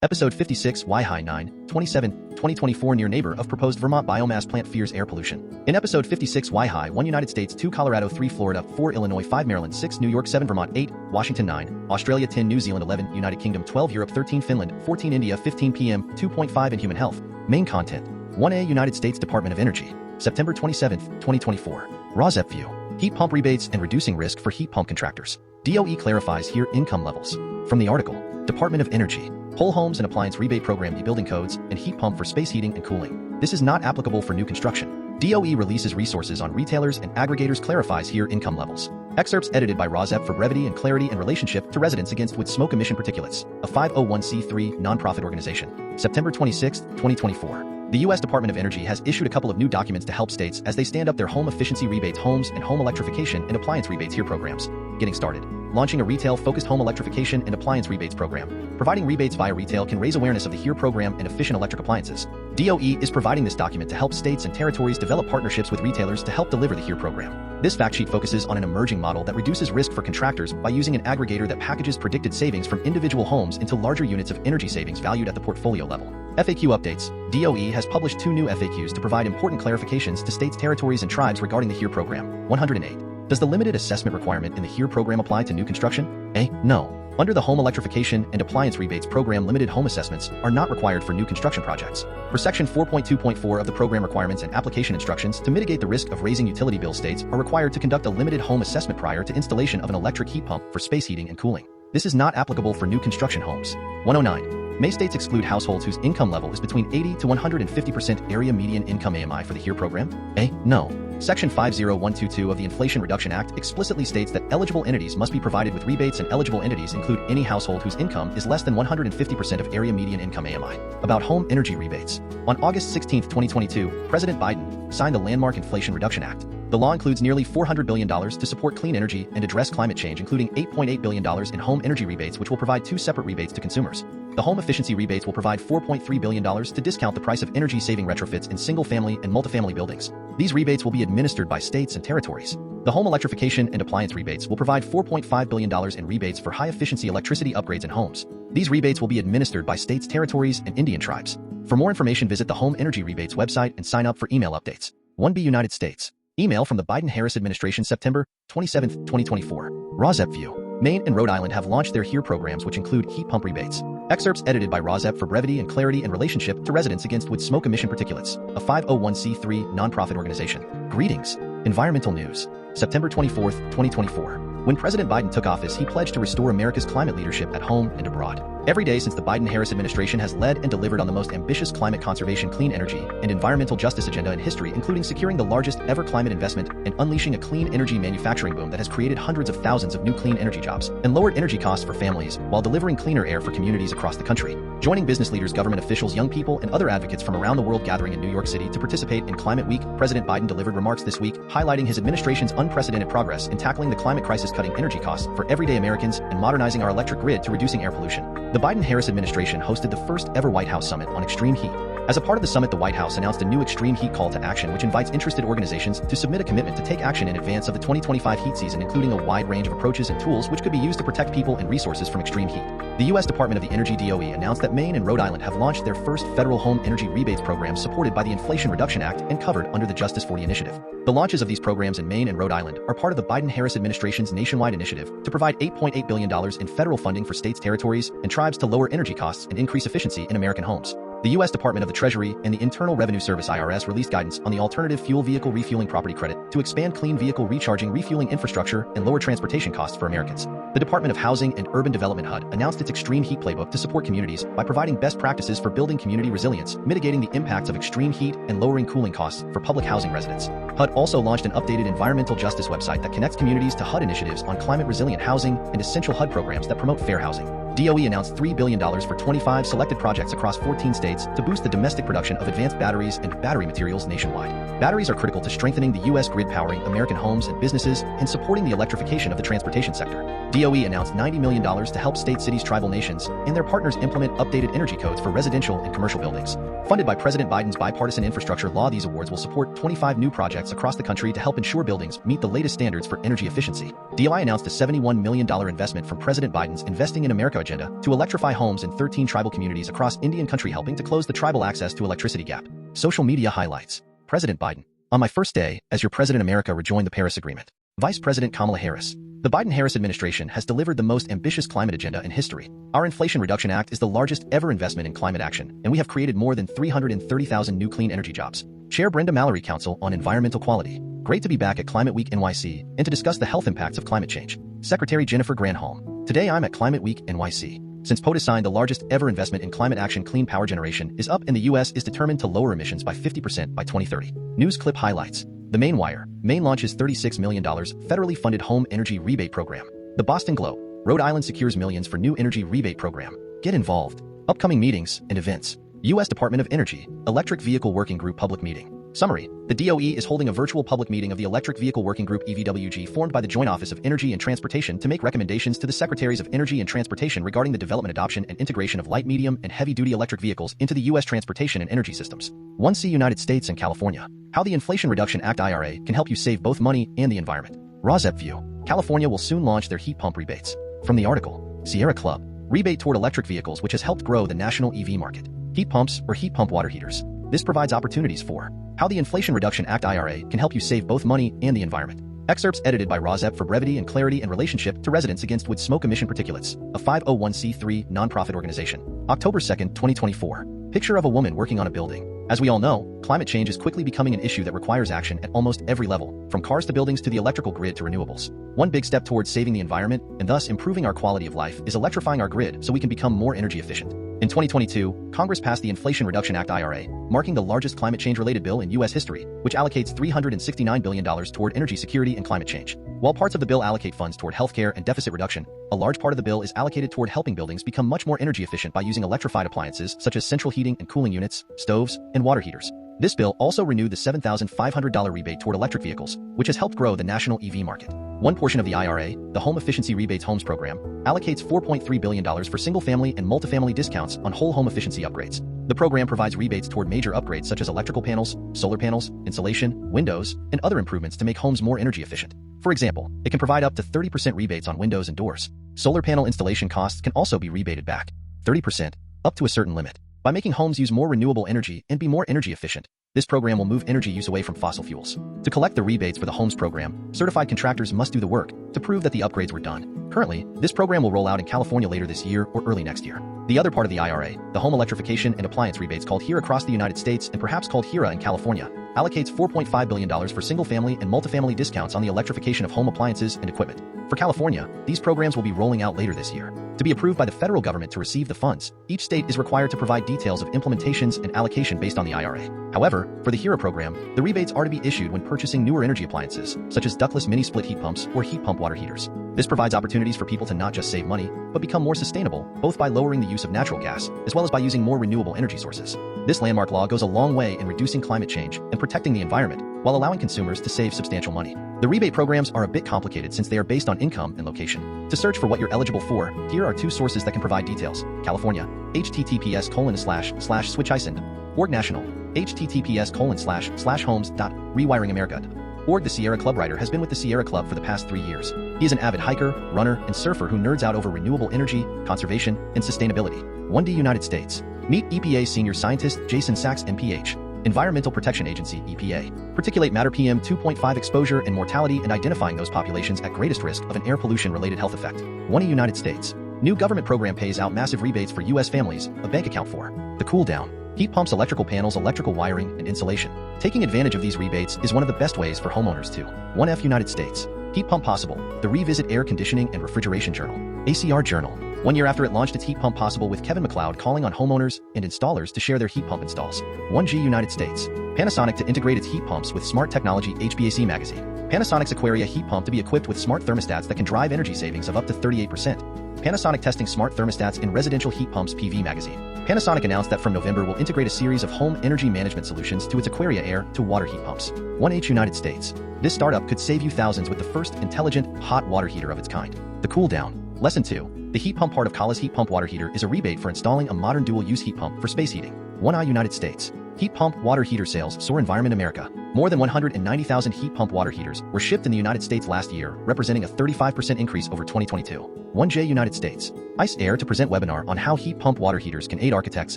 Episode 56 Why High 9/27/2024 Near neighbor of proposed Vermont biomass plant fears air pollution. In episode 56 Why High 1 United States 2 Colorado 3 Florida 4 Illinois 5 Maryland 6 New York 7 Vermont 8 Washington 9 Australia 10 New Zealand 11 United Kingdom 12 Europe 13 Finland 14 India 15 PM 2.5 in Human Health. Main content 1A United States Department of Energy September 27, 2024 Sept View Heat pump rebates and reducing risk for heat pump contractors. DOE clarifies here income levels. From the article, Department of Energy Whole Homes and Appliance Rebate Program Building Codes and Heat Pump for Space Heating and Cooling. This is not applicable for new construction. DOE releases resources on retailers and aggregators clarifies here income levels. Excerpts edited by Sept for brevity and clarity in relationship to residents against wood smoke emission particulates, a 501c3 nonprofit organization. September 26, 2024. The U.S. Department of Energy has issued a couple of new documents to help states as they stand up their home efficiency rebates, homes and home electrification and appliance rebates here programs. Getting started. Launching a retail-focused home electrification and appliance rebates program. Providing rebates via retail can raise awareness of the HERE program and efficient electric appliances. DOE is providing this document to help states and territories develop partnerships with retailers to help deliver the HERE program. This fact sheet focuses on an emerging model that reduces risk for contractors by using an aggregator that packages predicted savings from individual homes into larger units of energy savings valued at the portfolio level. FAQ updates. DOE has published 2 new FAQs to provide important clarifications to states, territories, and tribes regarding the HERE program. 108. Does the limited assessment requirement in the HERE program apply to new construction? A. No. Under the Home Electrification and Appliance Rebates Program, limited home assessments are not required for new construction projects. For Section 4.2.4 of the program requirements and application instructions to mitigate the risk of raising utility bills, states are required to conduct a limited home assessment prior to installation of an electric heat pump for space heating and cooling. This is not applicable for new construction homes. 109. May states exclude households whose income level is between 80 to 150% area median income AMI for the HERE program? A. No. Section 50122 of the Inflation Reduction Act explicitly states that eligible entities must be provided with rebates, and eligible entities include any household whose income is less than 150% of area median income AMI. About home energy rebates. On August 16, 2022, President Biden signed the landmark Inflation Reduction Act. The law includes nearly $400 billion to support clean energy and address climate change, including $8.8 billion in home energy rebates, which will provide 2 separate rebates to consumers. The home efficiency rebates will provide $4.3 billion to discount the price of energy-saving retrofits in single-family and multifamily buildings. These rebates will be administered by states and territories. The home electrification and appliance rebates will provide $4.5 billion in rebates for high-efficiency electricity upgrades in homes. These rebates will be administered by states, territories, and Indian tribes. For more information, visit the Home Energy Rebates website and sign up for email updates. 1B United States. Email from the Biden-Harris administration September 27, 2024. Sept View. Maine and Rhode Island have launched their HERE programs, which include heat pump rebates. Excerpts edited by Sept for brevity and clarity in relationship to residents against wood smoke emission particulates, a 501c3 nonprofit organization. Greetings. Environmental news. September 24, 2024. When President Biden took office, he pledged to restore America's climate leadership at home and abroad. Every day since the Biden-Harris administration has led and delivered on the most ambitious climate conservation, clean energy, and environmental justice agenda in history, including securing the largest ever climate investment and unleashing a clean energy manufacturing boom that has created hundreds of thousands of new clean energy jobs and lowered energy costs for families while delivering cleaner air for communities across the country. Joining business leaders, government officials, young people, and other advocates from around the world gathering in New York City to participate in Climate Week, President Biden delivered remarks this week highlighting his administration's unprecedented progress in tackling the climate crisis, cutting energy costs for everyday Americans, and modernizing our electric grid to reducing air pollution. The Biden-Harris administration hosted the first ever White House Summit on extreme heat. As a part of the summit, the White House announced a new extreme heat call to action, which invites interested organizations to submit a commitment to take action in advance of the 2025 heat season, including a wide range of approaches and tools which could be used to protect people and resources from extreme heat. The U.S. Department of the Energy DOE announced that Maine and Rhode Island have launched their first federal home energy rebates programs supported by the Inflation Reduction Act and covered under the Justice 40 initiative. The launches of these programs in Maine and Rhode Island are part of the Biden-Harris administration's nationwide initiative to provide $8.8 billion in federal funding for states, territories, and tribes to lower energy costs and increase efficiency in American homes. The U.S. Department of the Treasury and the Internal Revenue Service (IRS) released guidance on the Alternative Fuel Vehicle Refueling Property Credit to expand clean vehicle recharging refueling infrastructure and lower transportation costs for Americans. The Department of Housing and Urban Development (HUD) announced its Extreme Heat Playbook to support communities by providing best practices for building community resilience, mitigating the impacts of extreme heat, and lowering cooling costs for public housing residents. HUD also launched an updated environmental justice website that connects communities to HUD initiatives on climate-resilient housing and essential HUD programs that promote fair housing. DOE announced $3 billion for 25 selected projects across 14 states to boost the domestic production of advanced batteries and battery materials nationwide. Batteries are critical to strengthening the U.S. grid, powering American homes and businesses, and supporting the electrification of the transportation sector. DOE announced $90 million to help states, cities, tribal nations, and their partners implement updated energy codes for residential and commercial buildings. Funded by President Biden's bipartisan infrastructure law, these awards will support 25 new projects projects across the country to help ensure buildings meet the latest standards for energy efficiency. DOI announced a $71 million investment from President Biden's Investing in America agenda to electrify homes in 13 tribal communities across Indian country, helping to close the tribal access to electricity gap. Social media highlights. President Biden. On my first day as your president, America rejoined the Paris Agreement. Vice President Kamala Harris. The Biden-Harris administration has delivered the most ambitious climate agenda in history. Our Inflation Reduction Act is the largest ever investment in climate action, and we have created more than 330,000 new clean energy jobs. Chair Brenda Mallory, Council on Environmental Quality. Great to be back at Climate Week NYC and to discuss the health impacts of climate change. Secretary Jennifer Granholm. Today I'm at Climate Week NYC. Since POTUS signed the largest ever investment in climate action, clean power generation is up and the U.S. is determined to lower emissions by 50% by 2030. News clip highlights. The Maine Wire. Maine launches $36 million federally funded home energy rebate program. The Boston Globe. Rhode Island secures millions for new energy rebate program. Get involved. Upcoming meetings and events. U.S. Department of Energy. Electric Vehicle Working Group public meeting. Summary. The DOE is holding a virtual public meeting of the Electric Vehicle Working Group EVWG, formed by the Joint Office of Energy and Transportation to make recommendations to the Secretaries of Energy and Transportation regarding the development, adoption, and integration of light, medium, and heavy-duty electric vehicles into the U.S. transportation and energy systems. 1C United States and California. How the Inflation Reduction Act IRA can help you save both money and the environment. Sept view. California will soon launch their heat pump rebates. From the article. Sierra Club. Rebate toward electric vehicles, which has helped grow the national EV market. Heat pumps or heat pump water heaters. This provides opportunities for how the Inflation Reduction Act IRA can help you save both money and the environment. Excerpts edited by Sept for brevity and clarity and relationship to residents against wood smoke emission particulates, a 501c3 nonprofit organization. October 2, 2024. Picture of a woman working on a building. As we all know, climate change is quickly becoming an issue that requires action at almost every level, from cars to buildings to the electrical grid to renewables. One big step towards saving the environment and thus improving our quality of life is electrifying our grid so we can become more energy efficient. In 2022, Congress passed the Inflation Reduction Act IRA, marking the largest climate change-related bill in U.S. history, which allocates $369 billion toward energy security and climate change. While parts of the bill allocate funds toward healthcare and deficit reduction, a large part of the bill is allocated toward helping buildings become much more energy efficient by using electrified appliances such as central heating and cooling units, stoves, and water heaters. This bill also renewed the $7,500 rebate toward electric vehicles, which has helped grow the national EV market. One portion of the IRA, the Home Efficiency Rebates Homes Program, allocates $4.3 billion for single-family and multifamily discounts on whole home efficiency upgrades. The program provides rebates toward major upgrades such as electrical panels, solar panels, insulation, windows, and other improvements to make homes more energy efficient. For example, it can provide up to 30% rebates on windows and doors. Solar panel installation costs can also be rebated back 30%, up to a certain limit. By making homes use more renewable energy and be more energy efficient, this program will move energy use away from fossil fuels. To collect the rebates for the homes program, certified contractors must do the work to prove that the upgrades were done. Currently, this program will roll out in California later this year or early next year. The other part of the IRA, the Home Electrification and Appliance Rebates, called HERA across the United States and perhaps called HERA in California, allocates $4.5 billion for single-family and multifamily discounts on the electrification of home appliances and equipment. For California, these programs will be rolling out later this year. To be approved by the federal government to receive the funds, each state is required to provide details of implementations and allocation based on the IRA. However, for the HERA program, the rebates are to be issued when purchasing newer energy appliances, such as ductless mini-split heat pumps or heat pump water heaters. This provides opportunities for people to not just save money, but become more sustainable, both by lowering the use of natural gas, as well as by using more renewable energy sources. This landmark law goes a long way in reducing climate change and protecting the environment, while allowing consumers to save substantial money. The rebate programs are a bit complicated since they are based on income and location. To search for what you're eligible for, here are two sources that can provide details. California, https://switchisend.org. National, https://homes.rewiringamerica.org. The Sierra Club writer has been with the Sierra Club for the past 3 years. He is an avid hiker, runner, and surfer who nerds out over renewable energy, conservation, and sustainability. 1D United States. Meet EPA Senior Scientist Jason Sachs, MPH. Environmental Protection Agency, EPA. Particulate matter PM 2.5 exposure and mortality and identifying those populations at greatest risk of an air pollution-related health effect. 1E United States. New government program pays out massive rebates for U.S. families, a bank account for the cool down. Heat pumps, electrical panels, electrical wiring, and insulation. Taking advantage of these rebates is one of the best ways for homeowners to 1F United States. Heat Pump Possible, the Revisit Air Conditioning and Refrigeration Journal. ACR Journal. 1 year after it launched its Heat Pump Possible, with Kevin MacLeod calling on homeowners and installers to share their heat pump installs. 1G United States. Panasonic to integrate its heat pumps with smart technology. HVAC Magazine. Panasonic's Aquaria heat pump to be equipped with smart thermostats that can drive energy savings of up to 38%. Panasonic testing smart thermostats in residential heat pumps. PV Magazine. Panasonic announced that from November will integrate a series of home energy management solutions to its Aquaria air to water heat pumps. 1H United States. This startup could save you thousands with the first intelligent hot water heater of its kind. The cool down. Lesson 2. The heat pump part of Kala's heat pump water heater is a rebate for installing a modern dual-use heat pump for space heating. 1I United States. Heat pump water heater sales soar. Environment America. More than 190,000 heat pump water heaters were shipped in the United States last year, representing a 35% increase over 2022. 1J United States. ICE Air to present webinar on how heat pump water heaters can aid architects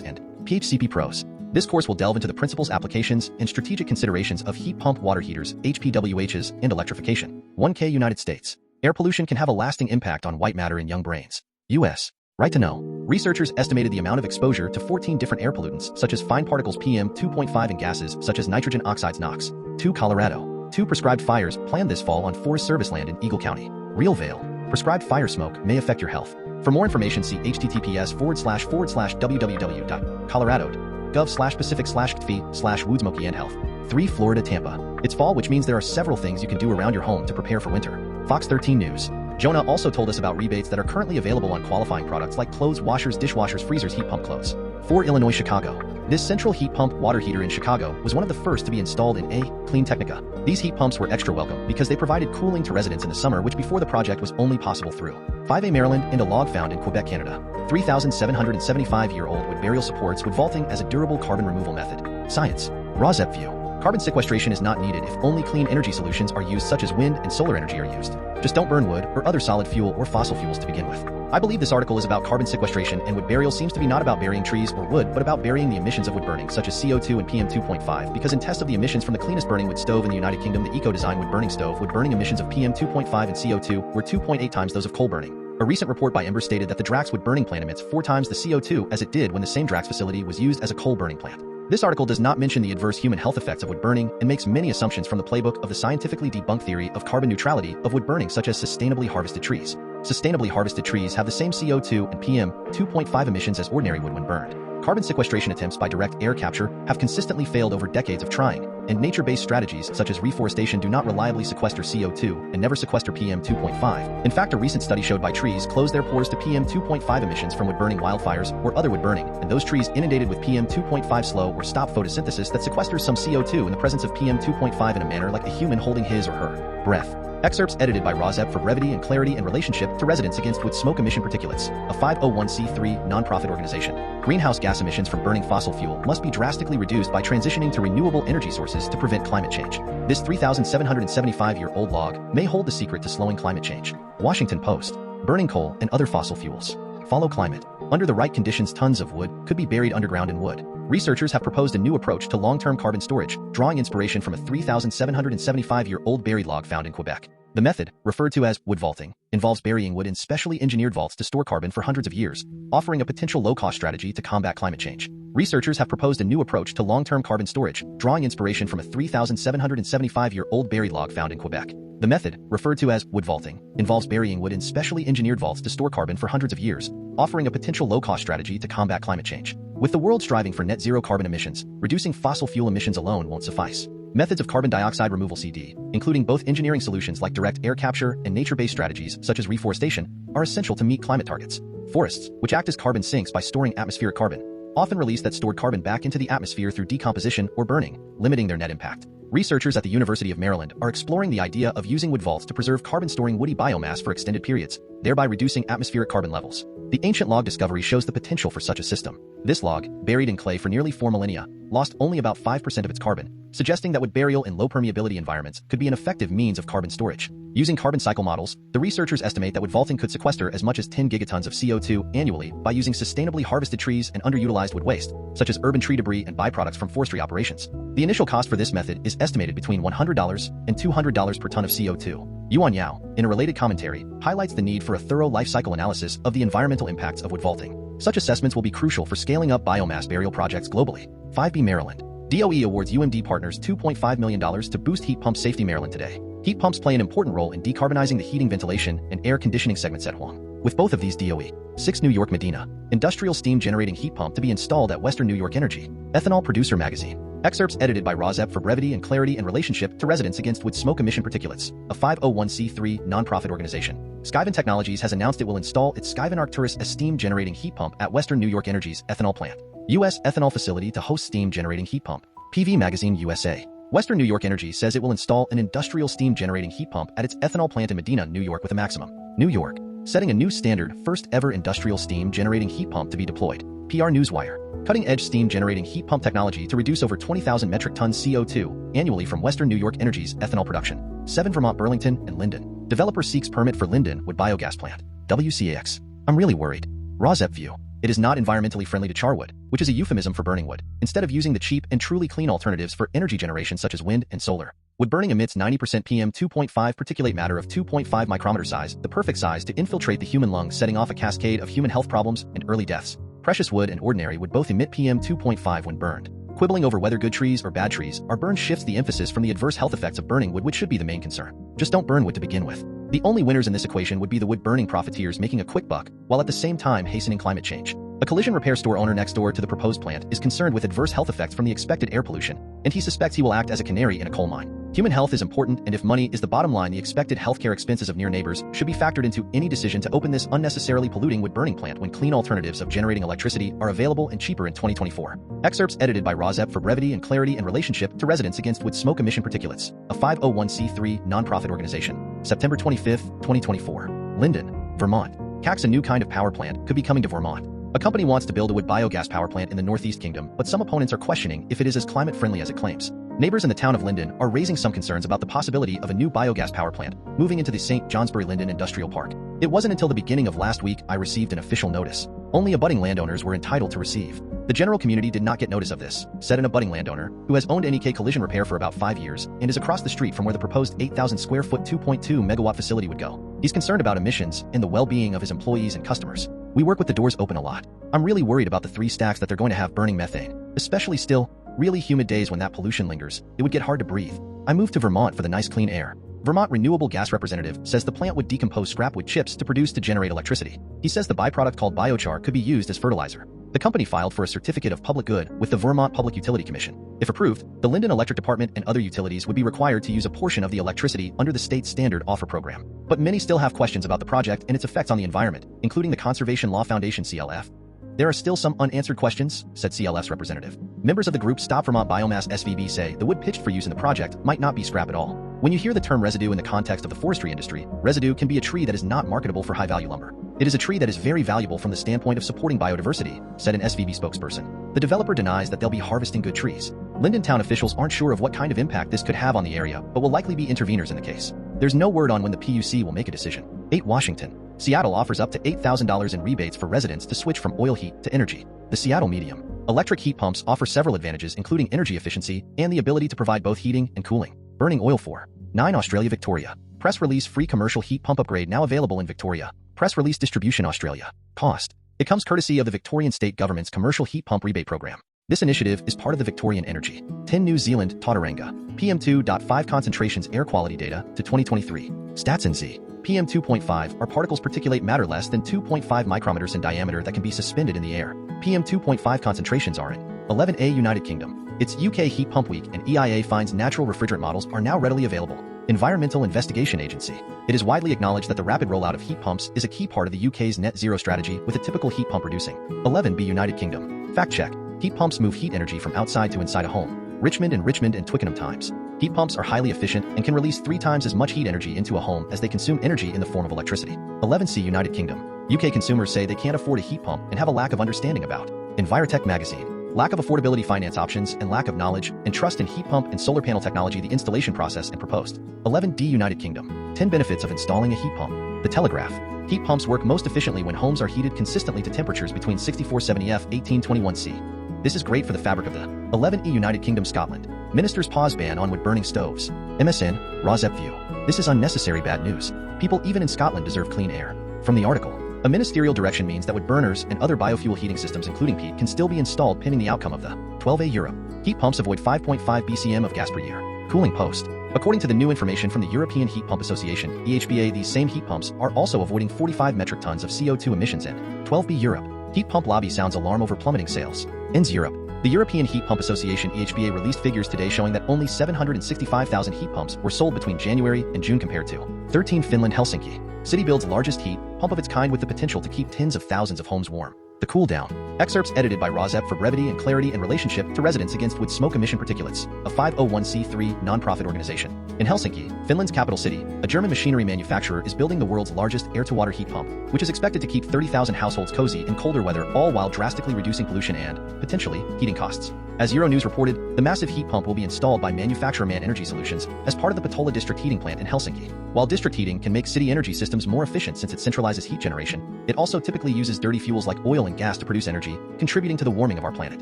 and PHCP pros. This course will delve into the principles, applications, and strategic considerations of heat pump water heaters, HPWHs, and electrification. 1K United States. Air pollution can have a lasting impact on white matter in young brains. US. Right to know. Researchers estimated the amount of exposure to 14 different air pollutants, such as fine particles PM 2.5 and gases such as nitrogen oxides NOx. 2 Colorado. 2 prescribed fires planned this fall on Forest Service land in Eagle County. Real Vale. Prescribed fire smoke may affect your health. For more information, see https://www.colorado.gov/pacific/tfee/woodsmoky and health. 3 Florida Tampa. It's fall, which means there are several things you can do around your home to prepare for winter. Fox 13 News. Jonah also told us about rebates that are currently available on qualifying products like clothes washers, dishwashers, freezers, heat pump clothes. 4 Illinois Chicago. This central heat pump water heater in Chicago was one of the first to be installed in A. Clean Technica. These heat pumps were extra welcome because they provided cooling to residents in the summer, which before the project was only possible through 5A Maryland and a log found in Quebec, Canada. 3,775-year-old wood burial supports wood vaulting as a durable carbon removal method. Science. Raw Sept view. Carbon sequestration is not needed if only clean energy solutions are used, such as wind and solar energy are used. Just don't burn wood or other solid fuel or fossil fuels to begin with. I believe this article is about carbon sequestration, and wood burial seems to be not about burying trees or wood, but about burying the emissions of wood burning, such as CO2 and PM 2.5, because in tests of the emissions from the cleanest burning wood stove in the United Kingdom, the eco-design wood burning stove, wood burning emissions of PM 2.5 and CO2 were 2.8 times those of coal burning. A recent report by Ember stated that the Drax wood burning plant emits 4 times the CO2 as it did when the same Drax facility was used as a coal burning plant. This article does not mention the adverse human health effects of wood burning and makes many assumptions from the playbook of the scientifically debunked theory of carbon neutrality of wood burning, such as sustainably harvested trees. Sustainably harvested trees have the same CO2 and PM 2.5 emissions as ordinary wood when burned. Carbon sequestration attempts by direct air capture have consistently failed over decades of trying, and nature-based strategies such as reforestation do not reliably sequester CO2 and never sequester PM 2.5. In fact, a recent study showed by trees close their pores to PM 2.5 emissions from wood burning wildfires or other wood burning, and those trees inundated with PM 2.5 slow or stop photosynthesis that sequesters some CO2 in the presence of PM 2.5 in a manner like a human holding his or her breath. Excerpts edited by Rozep for brevity and clarity in relationship to Residents Against Wood Smoke Emission Particulates, a 501c3 nonprofit organization. Greenhouse gas emissions from burning fossil fuel must be drastically reduced by transitioning to renewable energy sources to prevent climate change. This 3,775-year-old log may hold the secret to slowing climate change. Washington Post. Burning coal and other fossil fuels. Follow climate. Under the right conditions, tons of wood could be buried underground in wood. Researchers have proposed a new approach to long-term carbon storage, drawing inspiration from a 3,775-year-old buried log found in Quebec. The method, referred to as wood vaulting, involves burying wood in specially engineered vaults to store carbon for hundreds of years, offering a potential low-cost strategy to combat climate change. Researchers have proposed a new approach to long-term carbon storage, drawing inspiration from a 3,775-year-old buried log found in Quebec. The method, referred to as wood vaulting, involves burying wood in specially engineered vaults to store carbon for hundreds of years, offering a potential low-cost strategy to combat climate change. With the world striving for net zero carbon emissions, reducing fossil fuel emissions alone won't suffice. Methods of carbon dioxide removal (CD), including both engineering solutions like direct air capture and nature-based strategies such as reforestation, are essential to meet climate targets. Forests, which act as carbon sinks by storing atmospheric carbon, often release that stored carbon back into the atmosphere through decomposition or burning, limiting their net impact. Researchers at the University of Maryland are exploring the idea of using wood vaults to preserve carbon-storing woody biomass for extended periods, thereby reducing atmospheric carbon levels. The ancient log discovery shows the potential for such a system. This log, buried in clay for nearly 4 millennia, lost only about 5% of its carbon, suggesting that wood burial in low permeability environments could be an effective means of carbon storage. Using carbon cycle models, the researchers estimate that wood vaulting could sequester as much as 10 gigatons of CO2 annually by using sustainably harvested trees and underutilized wood waste, such as urban tree debris and byproducts from forestry operations. The initial cost for this method is estimated between $100 and $200 per ton of CO2. Yuan Yao, in a related commentary, highlights the need for a thorough life cycle analysis of the environmental impacts of wood vaulting. Such assessments will be crucial for scaling up biomass burial projects globally. 5B Maryland. DOE awards UMD partners $2.5 million to boost heat pump safety. Maryland today. Heat pumps play an important role in decarbonizing the heating, ventilation, and air conditioning segments at home. With both of these DOE. 6 New York Medina. Industrial steam generating heat pump to be installed at Western New York Energy. Ethanol Producer Magazine. Excerpts edited by Rozep for brevity and clarity in relationship to Residents Against Wood Smoke Emission Particulates, a 501c3 nonprofit organization. Skyvan Technologies has announced it will install its Skyvan Arcturus, a steam-generating heat pump at Western New York Energy's ethanol plant. U.S. ethanol facility to host steam-generating heat pump. PV Magazine USA. Western New York Energy says it will install an industrial steam-generating heat pump at its ethanol plant in Medina, New York with a maximum. New York. Setting a new standard, first ever industrial steam-generating heat pump to be deployed. PR Newswire. Cutting-edge steam-generating heat pump technology to reduce over 20,000 metric tons CO2 annually from Western New York Energy's ethanol production. 7 Vermont Burlington and Linden. Developer seeks permit for Linden wood biogas plant. WCAX. I'm really worried. Raw Sept view. It is not environmentally friendly to char wood, which is a euphemism for burning wood, instead of using the cheap and truly clean alternatives for energy generation such as wind and solar. Wood burning emits 90% PM2.5 particulate matter of 2.5 micrometer size, the perfect size to infiltrate the human lung, setting off a cascade of human health problems and early deaths. Precious wood and ordinary wood both emit PM2.5 when burned. Quibbling over whether good trees or bad trees are burned shifts the emphasis from the adverse health effects of burning wood, which should be the main concern. Just don't burn wood to begin with. The only winners in this equation would be the wood burning profiteers making a quick buck, while at the same time hastening climate change. A collision repair store owner next door to the proposed plant is concerned with adverse health effects from the expected air pollution, and he suspects he will act as a canary in a coal mine. Human health is important, and if money is the bottom line, the expected healthcare expenses of near neighbors should be factored into any decision to open this unnecessarily polluting wood burning plant when clean alternatives of generating electricity are available and cheaper in 2024. Excerpts edited by Raw Sept for brevity and clarity in relationship to Residents Against Wood Smoke Emission Particulates, a 501c3 nonprofit organization. September 25, 2024. Linden, Vermont. CAC's a new kind of power plant could be coming to Vermont. A company wants to build a wood biogas power plant in the Northeast Kingdom, but some opponents are questioning if it is as climate-friendly as it claims. Neighbors in the town of Linden are raising some concerns about the possibility of a new biogas power plant moving into the St. Johnsbury-Linden Industrial Park. It wasn't until the beginning of last week I received an official notice. Only abutting landowners were entitled to receive. The general community did not get notice of this, said an abutting landowner, who has owned NEK Collision Repair for about 5 years and is across the street from where the proposed 8,000 square foot 2.2 megawatt facility would go. He's concerned about emissions and the well-being of his employees and customers. We work with the doors open a lot. I'm really worried about the 3 stacks that they're going to have burning methane, especially still, really humid days when that pollution lingers. It would get hard to breathe. I moved to Vermont for the nice clean air. Vermont Renewable Gas representative says the plant would decompose scrap wood chips to generate electricity. He says the byproduct called biochar could be used as fertilizer. The company filed for a certificate of public good with the Vermont Public Utility Commission. If approved, the Linden Electric Department and other utilities would be required to use a portion of the electricity under the state's standard offer program. But many still have questions about the project and its effects on the environment, including the Conservation Law Foundation (CLF). There are still some unanswered questions, said CLF's representative. Members of the group Stop Vermont Biomass SVB say the wood pitched for use in the project might not be scrap at all. When you hear the term residue in the context of the forestry industry, residue can be a tree that is not marketable for high-value lumber. It is a tree that is very valuable from the standpoint of supporting biodiversity, said an SVB spokesperson. The developer denies that they'll be harvesting good trees. Linden town officials aren't sure of what kind of impact this could have on the area, but will likely be interveners in the case. There's no word on when the PUC will make a decision. 8 Washington. Seattle offers up to $8,000 in rebates for residents to switch from oil heat to energy. The Seattle Medium. Electric heat pumps offer several advantages, including energy efficiency and the ability to provide both heating and cooling. Burning oil for 9 Australia Victoria. Press release free commercial heat pump upgrade now available in Victoria. Press release distribution Australia. Cost. It comes courtesy of the Victorian state government's commercial heat pump rebate program. This initiative is part of the Victorian Energy. 10 New Zealand, Tauranga. PM2.5 concentrations air quality data to 2023. Stats NZ. PM2.5 are particles particulate matter less than 2.5 micrometers in diameter that can be suspended in the air. PM2.5 concentrations are in 11A United Kingdom. It's UK Heat Pump Week and EIA finds natural refrigerant models are now readily available. Environmental Investigation Agency. It is widely acknowledged that the rapid rollout of heat pumps is a key part of the UK's net zero strategy, with a typical heat pump reducing 11B United Kingdom. Fact check. Heat pumps move heat energy from outside to inside a home. Richmond and Twickenham Times. Heat pumps are highly efficient and can release 3 times as much heat energy into a home as they consume energy in the form of electricity. 11C United Kingdom. UK consumers say they can't afford a heat pump and have a lack of understanding about Envirotech magazine. Lack of affordability finance options and lack of knowledge and trust in heat pump and solar panel technology, the installation process and proposed. 11D United Kingdom. 10 benefits of installing a heat pump. The Telegraph. Heat pumps work most efficiently when homes are heated consistently to temperatures between 6470 F 1821 C. This is great for the fabric of the 11E United Kingdom Scotland. Ministers pause ban on wood-burning stoves. MSN, Raw Sept view. This is unnecessary bad news. People even in Scotland deserve clean air. From the article. A ministerial direction means that wood burners and other biofuel heating systems including peat can still be installed pending the outcome of the 12A Europe. Heat pumps avoid 5.5 BCM of gas per year. Cooling post. According to the new information from the European Heat Pump Association, EHBA, these same heat pumps are also avoiding 45 metric tons of CO2 emissions in 12B Europe. Heat pump lobby sounds alarm over plummeting sales. Ends Europe. The European Heat Pump Association EHBA released figures today showing that only 765,000 heat pumps were sold between January and June compared to 13 Finland Helsinki. City builds largest heat pump of its kind with the potential to keep tens of thousands of homes warm. The Cool Down. Excerpts edited by Sept for brevity and clarity in relationship to residents against wood smoke emission particulates, a 501c3 nonprofit organization. In Helsinki, Finland's capital city, a German machinery manufacturer is building the world's largest air-to-water heat pump, which is expected to keep 30,000 households cozy in colder weather, all while drastically reducing pollution and, potentially, heating costs. As Euronews reported, the massive heat pump will be installed by manufacturer Man Energy Solutions as part of the Patola district heating plant in Helsinki. While district heating can make city energy systems more efficient since it centralizes heat generation, it also typically uses dirty fuels like oil and gas to produce energy, contributing to the warming of our planet.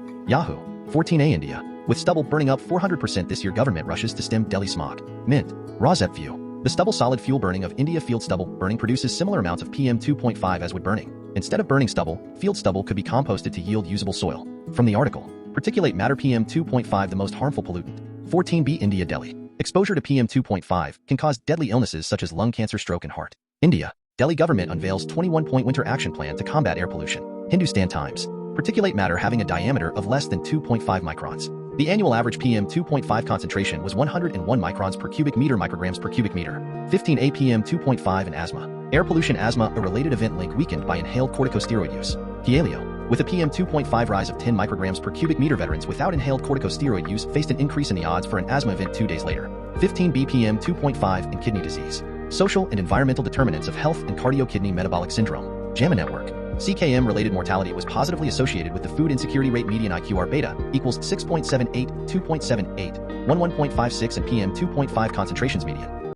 Yahoo! 14A India. With stubble burning up 400% this year, government rushes to stem Delhi smog. Mint. Sept View. The stubble solid fuel burning of India. Field stubble burning produces similar amounts of PM 2.5 as wood burning. Instead of burning stubble, field stubble could be composted to yield usable soil. From the article, particulate matter PM 2.5 the most harmful pollutant. 14B India Delhi. Exposure to PM 2.5 can cause deadly illnesses such as lung cancer, stroke and heart. India. Delhi government unveils 21-point winter action plan to combat air pollution. Hindustan Times. Particulate matter having a diameter of less than 2.5 microns. The annual average PM 2.5 concentration was 101 microns per cubic meter, micrograms per cubic meter. 15 PM 2.5 and asthma. Air pollution, asthma, a related event link weakened by inhaled corticosteroid use. Paleo. With a PM 2.5 rise of 10 micrograms per cubic meter, veterans without inhaled corticosteroid use faced an increase in the odds for an asthma event 2 days later. 15 BPM 2.5 and kidney disease. Social and environmental determinants of health and cardio-kidney metabolic syndrome. JAMA Network. CKM-related mortality was positively associated with the food insecurity rate. Median IQR beta equals 6.78, 2.78, 11.56 and PM 2.5 concentrations median.